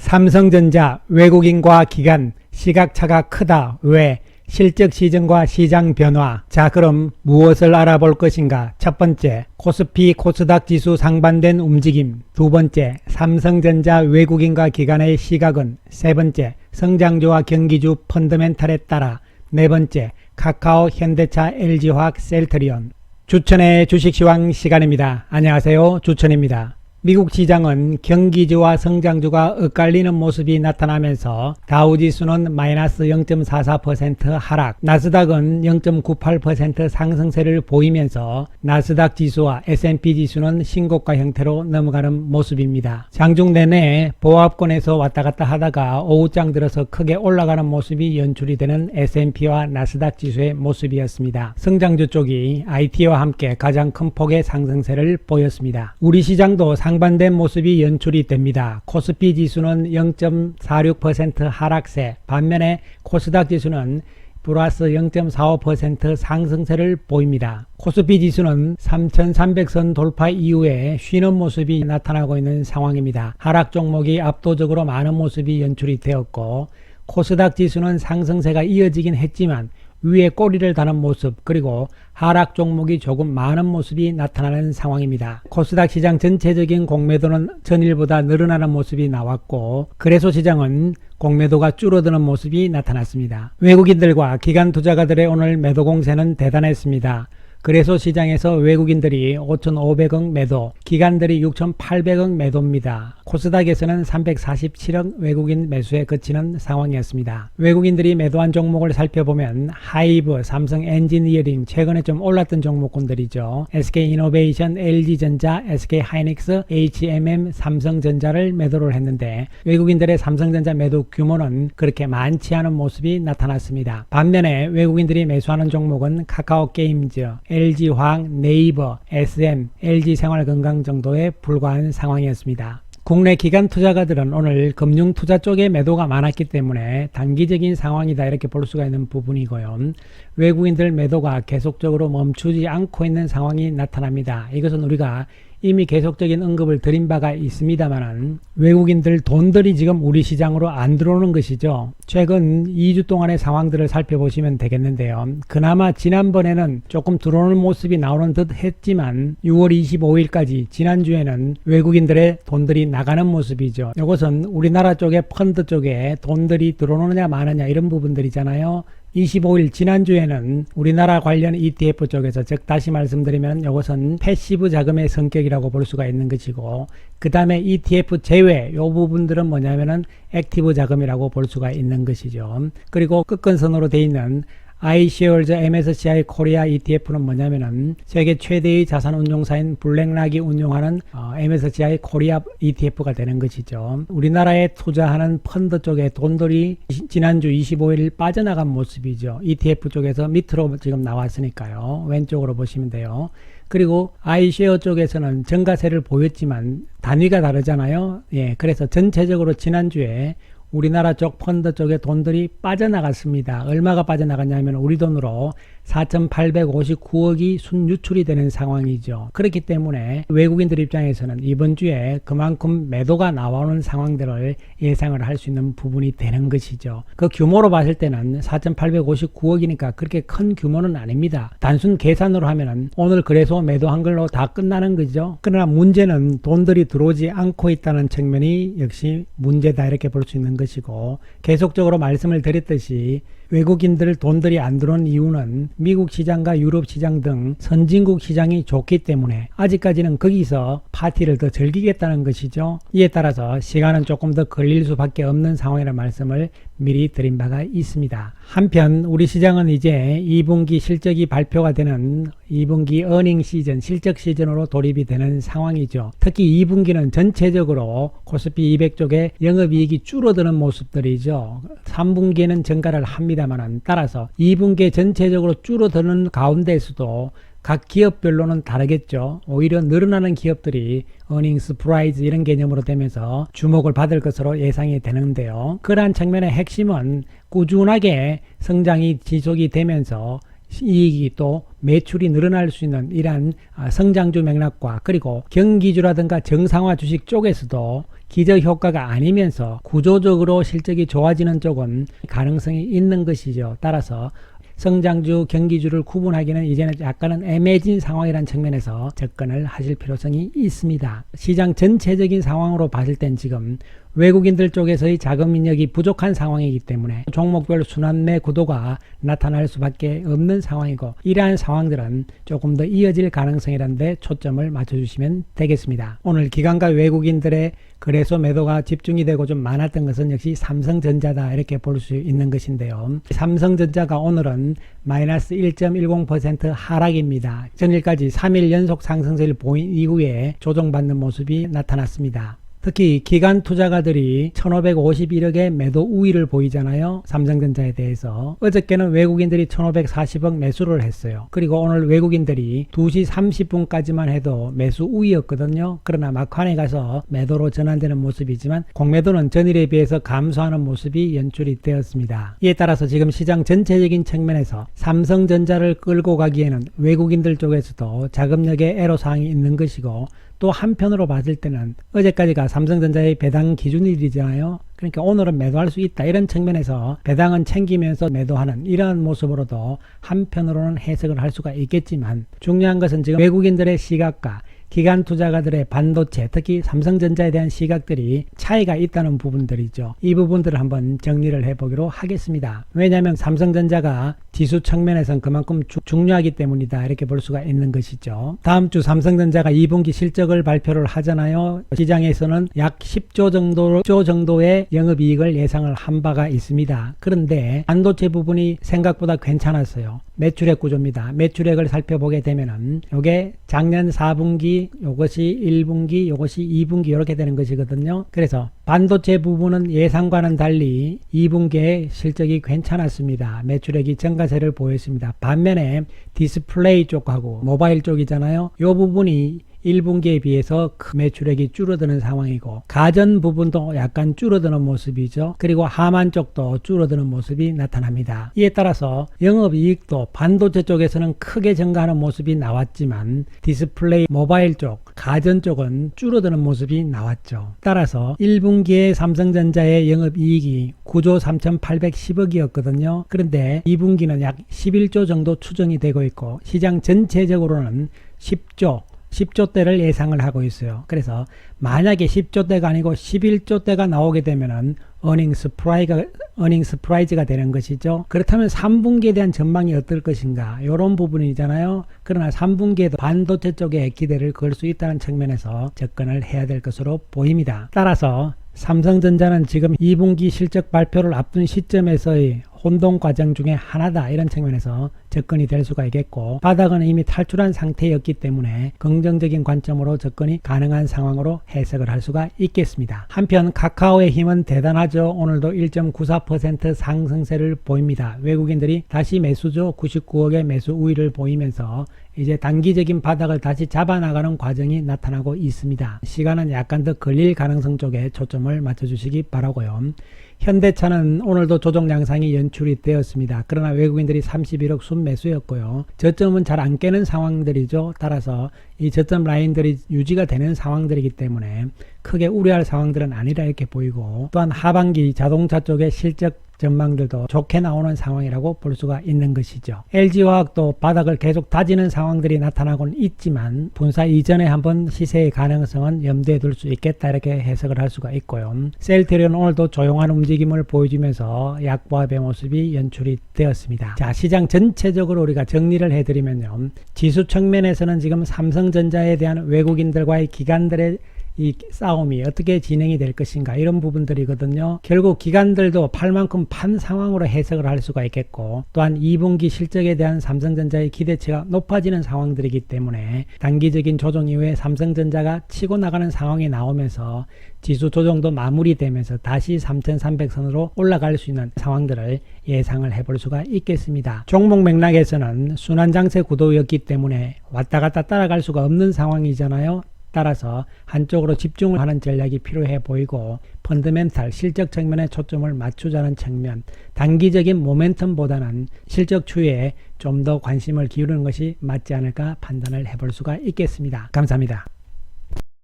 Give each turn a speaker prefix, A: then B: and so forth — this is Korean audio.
A: 삼성전자 외국인과 기관 시각차가 크다. 왜? 실적 시즌과 시장 변화. 자, 그럼 무엇을 알아볼 것인가? 첫 번째, 코스피 코스닥 지수 상반된 움직임. 두 번째, 삼성전자 외국인과 기관의 시각은. 세 번째, 성장주와 경기주 펀더멘탈에 따라. 네 번째, 카카오, 현대차, LG화학, 셀트리온. 주천의 주식시황 시간입니다. 안녕하세요, 주천입니다. 미국 시장은 경기주와 성장주가 엇갈리는 모습이 나타나면서 다우지수는 마이너스 0.44% 하락, 나스닥은 0.98% 상승세를 보이면서 나스닥 지수와 S&P 지수는 신고가 형태로 넘어가는 모습입니다. 장중 내내 보합권에서 왔다 갔다 하다가 오후장 들어서 크게 올라가는 모습이 연출이 되는 S&P와 나스닥 지수의 모습이었습니다. 성장주 쪽이 IT와 함께 가장 큰 폭의 상승세를 보였습니다. 우리 시장도 상반된 모습이 연출이 됩니다. 코스피 지수는 0.46% 하락세, 반면에 코스닥 지수는 플러스 0.45% 상승세를 보입니다. 코스피 지수는 3,300선 돌파 이후에 쉬는 모습이 나타나고 있는 상황입니다. 하락 종목이 압도적으로 많은 모습이 연출이 되었고, 코스닥 지수는 상승세가 이어지긴 했지만 위에 꼬리를 다는 모습, 그리고 하락 종목이 조금 많은 모습이 나타나는 상황입니다. 코스닥 시장 전체적인 공매도는 전일보다 늘어나는 모습이 나왔고, 거래소 시장은 공매도가 줄어드는 모습이 나타났습니다. 외국인들과 기관 투자가들의 오늘 매도 공세는 대단했습니다. 거래소 시장에서 외국인들이 5,500억 매도, 기관들이 6,800억 매도입니다. 코스닥에서는 347억 외국인 매수에 그치는 상황이었습니다. 외국인들이 매도한 종목을 살펴보면 하이브, 삼성 엔지니어링, 최근에 좀 올랐던 종목군들이죠. SK이노베이션, LG전자, SK하이닉스, HMM, 삼성전자를 매도를 했는데 외국인들의 삼성전자 매도 규모는 그렇게 많지 않은 모습이 나타났습니다. 반면에 외국인들이 매수하는 종목은 카카오게임즈, LG화학, 네이버, SM, LG생활건강 정도에 불과한 상황이었습니다. 국내 기관 투자가들은 오늘 금융 투자 쪽에 매도가 많았기 때문에 단기적인 상황이다 이렇게 볼 수가 있는 부분이고요. 외국인들 매도가 계속적으로 멈추지 않고 있는 상황이 나타납니다. 이것은 우리가 이미 계속적인 언급을 드린 바가 있습니다만 외국인들 돈들이 지금 우리 시장으로 안 들어오는 것이죠. 최근 2주 동안의 상황들을 살펴보시면 되겠는데요. 그나마 지난번에는 조금 들어오는 모습이 나오는 듯 했지만 6월 25일까지 지난주에는 외국인들의 돈들이 나가는 모습이죠. 이것은 우리나라 쪽에 펀드 쪽에 돈들이 들어오느냐 마느냐 이런 부분들이잖아요. 25일 지난주에는 우리나라 관련 ETF 쪽에서, 즉 다시 말씀드리면 이것은 패시브 자금의 성격이라고 볼 수가 있는 것이고, 그 다음에 ETF 제외 이 부분들은 뭐냐면은 액티브 자금이라고 볼 수가 있는 것이죠. 그리고 끝건선으로 되어 있는 iShares MSCI 코리아 ETF는 뭐냐면은 세계 최대의 자산 운용사인 블랙락이 운용하는 MSCI 코리아 ETF가 되는 것이죠. 우리나라에 투자하는 펀드 쪽에 돈들이 지난주 25일 빠져나간 모습이죠. ETF 쪽에서 밑으로 지금 나왔으니까요. 왼쪽으로 보시면 돼요. 그리고 iShare 쪽에서는 증가세를 보였지만 단위가 다르잖아요. 예, 그래서 전체적으로 지난주에 우리나라 쪽 펀드 쪽에 돈들이 빠져나갔습니다. 얼마가 빠져나갔냐면 우리 돈으로 4,859억이 순유출이 되는 상황이죠. 그렇기 때문에 외국인들 입장에서는 이번 주에 그만큼 매도가 나오는 상황들을 예상을 할 수 있는 부분이 되는 것이죠. 그 규모로 봤을 때는 4,859억이니까 그렇게 큰 규모는 아닙니다. 단순 계산으로 하면은 오늘 그래서 매도한 걸로 다 끝나는 거죠. 그러나 문제는 돈들이 들어오지 않고 있다는 측면이 역시 문제다 이렇게 볼 수 있는 것이고, 계속적으로 말씀을 드렸듯이 외국인들 돈들이 안 들어온 이유는 미국 시장과 유럽 시장 등 선진국 시장이 좋기 때문에 아직까지는 거기서 파티를 더 즐기겠다는 것이죠. 이에 따라서 시간은 조금 더 걸릴 수밖에 없는 상황이라는 말씀을 미리 드린 바가 있습니다. 한편 우리 시장은 이제 2분기 실적이 발표가 되는 2분기 어닝 시즌, 실적 시즌으로 돌입이 되는 상황이죠. 특히 2분기는 전체적으로 코스피 200 쪽에 영업이익이 줄어드는 모습들이죠. 3분기에는 증가를 합니다만 따라서 2분기에 전체적으로 줄어드는 가운데에서도 각 기업별로는 다르겠죠. 오히려 늘어나는 기업들이 어닝 서프라이즈 이런 개념으로 되면서 주목을 받을 것으로 예상이 되는데요. 그러한 측면의 핵심은 꾸준하게 성장이 지속이 되면서 이익이 또 매출이 늘어날 수 있는 이러한 성장주 맥락과, 그리고 경기주라든가 정상화 주식 쪽에서도 기저 효과가 아니면서 구조적으로 실적이 좋아지는 쪽은 가능성이 있는 것이죠. 따라서 성장주, 경기주를 구분하기는 이제는 약간은 애매해진 상황이라는 측면에서 접근을 하실 필요성이 있습니다. 시장 전체적인 상황으로 봤을 땐 지금 외국인들 쪽에서의 자금 인력이 부족한 상황이기 때문에 종목별 순환매 구도가 나타날 수밖에 없는 상황이고, 이러한 상황들은 조금 더 이어질 가능성이라는 데 초점을 맞춰주시면 되겠습니다. 오늘 기관과 외국인들의 거래소 매도가 집중이 되고 좀 많았던 것은 역시 삼성전자다, 이렇게 볼 수 있는 것인데요. 삼성전자가 오늘은 마이너스 1.10% 하락입니다. 전일까지 3일 연속 상승세를 보인 이후에 조정받는 모습이 나타났습니다. 특히 기관 투자가들이 1551억의 매도 우위를 보이잖아요. 삼성전자에 대해서. 어저께는 외국인들이 1540억 매수를 했어요. 그리고 오늘 외국인들이 2시 30분까지만 해도 매수 우위였거든요. 그러나 막판에 가서 매도로 전환되는 모습이지만 공매도는 전일에 비해서 감소하는 모습이 연출이 되었습니다. 이에 따라서 지금 시장 전체적인 측면에서 삼성전자를 끌고 가기에는 외국인들 쪽에서도 자금력의 애로사항이 있는 것이고, 또 한편으로 봤을 때는 어제까지가 삼성전자의 배당 기준일이잖아요. 그러니까 오늘은 매도할 수 있다, 이런 측면에서 배당은 챙기면서 매도하는 이러한 모습으로도 한편으로는 해석을 할 수가 있겠지만, 중요한 것은 지금 외국인들의 시각과 기관 투자가들의 반도체, 특히 삼성전자에 대한 시각들이 차이가 있다는 부분들이죠. 이 부분들을 한번 정리를 해보기로 하겠습니다. 왜냐하면 삼성전자가 지수 측면에서는 그만큼 중요하기 때문이다, 이렇게 볼 수가 있는 것이죠. 다음 주 삼성전자가 2분기 실적을 발표를 하잖아요. 시장에서는 약 10조 정도의 영업이익을 예상을 한 바가 있습니다. 그런데 반도체 부분이 생각보다 괜찮았어요. 매출액 구조입니다. 매출액을 살펴보게 되면은 요게 작년 4분기, 요것이 1분기, 요것이 2분기 이렇게 되는 것이거든요. 그래서 반도체 부분은 예상과는 달리 2분기에 실적이 괜찮았습니다. 매출액이 증가세를 보였습니다. 반면에 디스플레이 쪽하고 모바일 쪽이잖아요. 요 부분이 1분기에 비해서 그 매출액이 줄어드는 상황이고, 가전 부분도 약간 줄어드는 모습이죠. 그리고 하만 쪽도 줄어드는 모습이 나타납니다. 이에 따라서 영업이익도 반도체 쪽에서는 크게 증가하는 모습이 나왔지만 디스플레이, 모바일 쪽, 가전 쪽은 줄어드는 모습이 나왔죠. 따라서 1분기에 삼성전자의 영업이익이 9조 3,810억이었거든요. 그런데 2분기는 약 11조 정도 추정이 되고 있고, 시장 전체적으로는 10조대를 예상을 하고 있어요. 그래서 만약에 10조대가 아니고 11조대가 나오게 되면은 어닝 스프라이즈가 되는 것이죠. 그렇다면 3분기에 대한 전망이 어떨 것인가, 이런 부분이잖아요. 그러나 3분기에도 반도체 쪽에 기대를 걸 수 있다는 측면에서 접근을 해야 될 것으로 보입니다. 따라서 삼성전자는 지금 2분기 실적 발표를 앞둔 시점에서의 혼동 과정 중에 하나다, 이런 측면에서 접근이 될 수가 있겠고, 바닥은 이미 탈출한 상태였기 때문에 긍정적인 관점으로 접근이 가능한 상황으로 해석을 할 수가 있겠습니다. 한편 카카오의 힘은 대단하죠. 오늘도 1.94% 상승세를 보입니다. 외국인들이 다시 매수죠. 99억의 매수 우위를 보이면서 이제 단기적인 바닥을 다시 잡아나가는 과정이 나타나고 있습니다. 시간은 약간 더 걸릴 가능성 쪽에 초점을 맞춰주시기 바라고요. 현대차는 오늘도 조정 양상이 연출이 되었습니다. 그러나 외국인들이 31억 순매수였고요. 저점은 잘 안 깨는 상황들이죠. 따라서 이 저점 라인들이 유지가 되는 상황들이기 때문에 크게 우려할 상황들은 아니라 이렇게 보이고, 또한 하반기 자동차 쪽의 실적 전망들도 좋게 나오는 상황이라고 볼 수가 있는 것이죠. LG화학도 바닥을 계속 다지는 상황들이 나타나고는 있지만 분사 이전에 한번 시세의 가능성은 염두에 둘 수 있겠다, 이렇게 해석을 할 수가 있고요. 셀트리온은 오늘도 조용한 움직임을 보여주면서 약보합의 모습이 연출이 되었습니다. 자, 시장 전체적으로 우리가 정리를 해드리면요, 지수 측면에서는 지금 삼성전자에 대한 외국인들과의 기관들의 이 싸움이 어떻게 진행이 될 것인가, 이런 부분들이거든요. 결국 기관들도 팔 만큼 판 상황으로 해석을 할 수가 있겠고, 또한 2분기 실적에 대한 삼성전자의 기대치가 높아지는 상황들이기 때문에 단기적인 조정 이후에 삼성전자가 치고 나가는 상황이 나오면서 지수 조정도 마무리되면서 다시 3,300선으로 올라갈 수 있는 상황들을 예상을 해볼 수가 있겠습니다. 종목 맥락에서는 순환장세 구도였기 때문에 왔다 갔다 따라갈 수가 없는 상황이잖아요. 따라서 한쪽으로 집중을 하는 전략이 필요해 보이고, 펀더멘탈 실적 측면에 초점을 맞추자는 측면, 단기적인 모멘텀보다는 실적 추이에 좀 더 관심을 기울이는 것이 맞지 않을까 판단을 해볼 수가 있겠습니다. 감사합니다.